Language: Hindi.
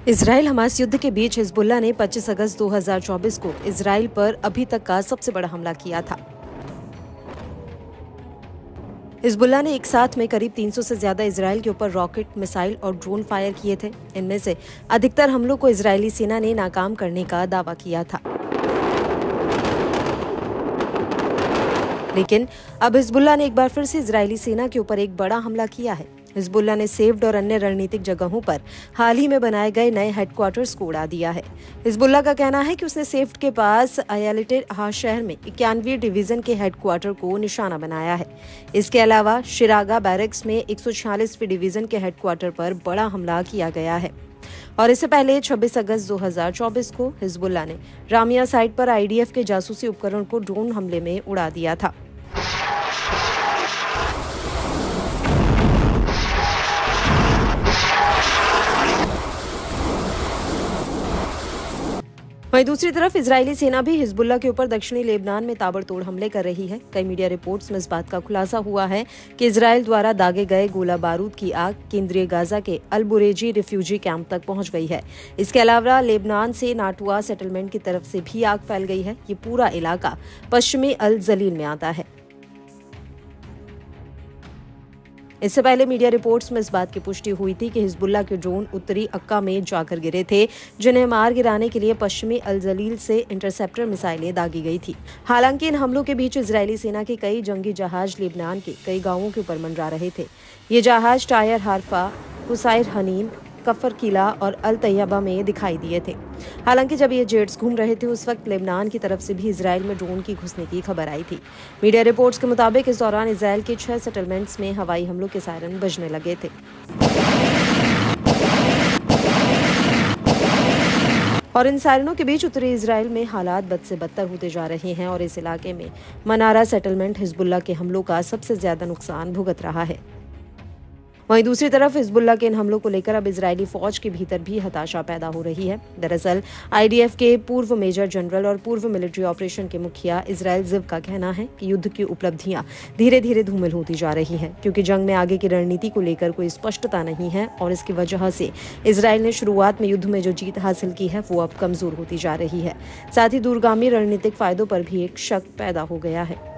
इजराइल हमास युद्ध के बीच हिजबुल्लाह ने 25 अगस्त 2024 को इजराइल पर अभी तक का सबसे बड़ा हमला किया था। हिजबुल्लाह ने एक साथ में करीब 300 से ज्यादा इजराइल के ऊपर रॉकेट, मिसाइल और ड्रोन फायर किए थे। इनमें से अधिकतर हमलों को इजरायली सेना ने नाकाम करने का दावा किया था। लेकिन अब हिजबुल्लाह ने एक बार फिर से इजरायली सेना के ऊपर एक बड़ा हमला किया है। हिजबुल्लाह ने सेव्ड और अन्य रणनीतिक जगहों पर हाल ही में बनाए गए नए हेडक्वार्टर्स को उड़ा दिया है। हिजबुल्लाह का कहना है कि उसने सेव्ड के पास अयालिटे शहर में 91वीं डिवीजन के हेडक्वार्टर को निशाना बनाया है। इसके अलावा शिरागा बैरक्स में 146वीं डिवीजन के हेडक्वार्टर पर बड़ा हमला किया गया है। और इससे पहले 26 अगस्त 2024 को हिजबुल्लाह ने रामिया साइट पर आईडीएफ के जासूसी उपकरण को ड्रोन हमले में उड़ा दिया था। वहीं दूसरी तरफ इजरायली सेना भी हिजबुल्लाह के ऊपर दक्षिणी लेबनान में ताबड़तोड़ हमले कर रही है। कई मीडिया रिपोर्ट्स में इस बात का खुलासा हुआ है कि इजरायल द्वारा दागे गए गोला बारूद की आग केंद्रीय गाजा के अल बुरेजी रिफ्यूजी कैंप तक पहुंच गई है। इसके अलावा लेबनान से नाटुआ सेटलमेंट की तरफ से भी आग फैल गई है। ये पूरा इलाका पश्चिमी अल जलील में आता है। इससे पहले मीडिया रिपोर्ट्स में इस बात की पुष्टि हुई थी कि हिजबुल्लाह के ड्रोन उत्तरी अक्का में जाकर गिरे थे, जिन्हें मार गिराने के लिए पश्चिमी अल जलील से इंटरसेप्टर मिसाइलें दागी गई थी। हालांकि इन हमलों के बीच इजरायली सेना के कई जंगी जहाज लेबनान के कई गांवों के ऊपर मंडरा रहे थे। ये जहाज टायर हारफा, कुसाइर हनीम, कफर किला और अल तैयबा में दिखाई दिए थे। हालांकि जब ये जेट्स घूम रहे थे उस वक्त लेबनान की तरफ से भी इजराइल में ड्रोन की घुसने की खबर आई थी। मीडिया रिपोर्ट्स के मुताबिक इस दौरान इजराइल के 6 सेटलमेंट्स में हवाई हमलों के सायरन बजने लगे थे। और इन सायरनों के बीच उत्तरी इजराइल में हालात बद से बदतर होते जा रहे हैं और इस इलाके में मनारा सेटलमेंट हिजबुल्लाह के हमलों का सबसे ज्यादा नुकसान भुगत रहा है। वहीं दूसरी तरफ हिजबुल्लाह के इन हमलों को लेकर अब इजरायली फौज के भीतर भी हताशा पैदा हो रही है। दरअसल आईडीएफ के पूर्व मेजर जनरल और पूर्व मिलिट्री ऑपरेशन के मुखिया इजराइल जिव का कहना है कि युद्ध की उपलब्धियां धीरे धीरे धूमिल होती जा रही हैं, क्योंकि जंग में आगे की रणनीति को लेकर कोई स्पष्टता नहीं है और इसकी वजह से इजराइल ने शुरुआत में युद्ध में जो जीत हासिल की है वो अब कमजोर होती जा रही है। साथ ही दूरगामी रणनीतिक फायदों पर भी एक शक पैदा हो गया है।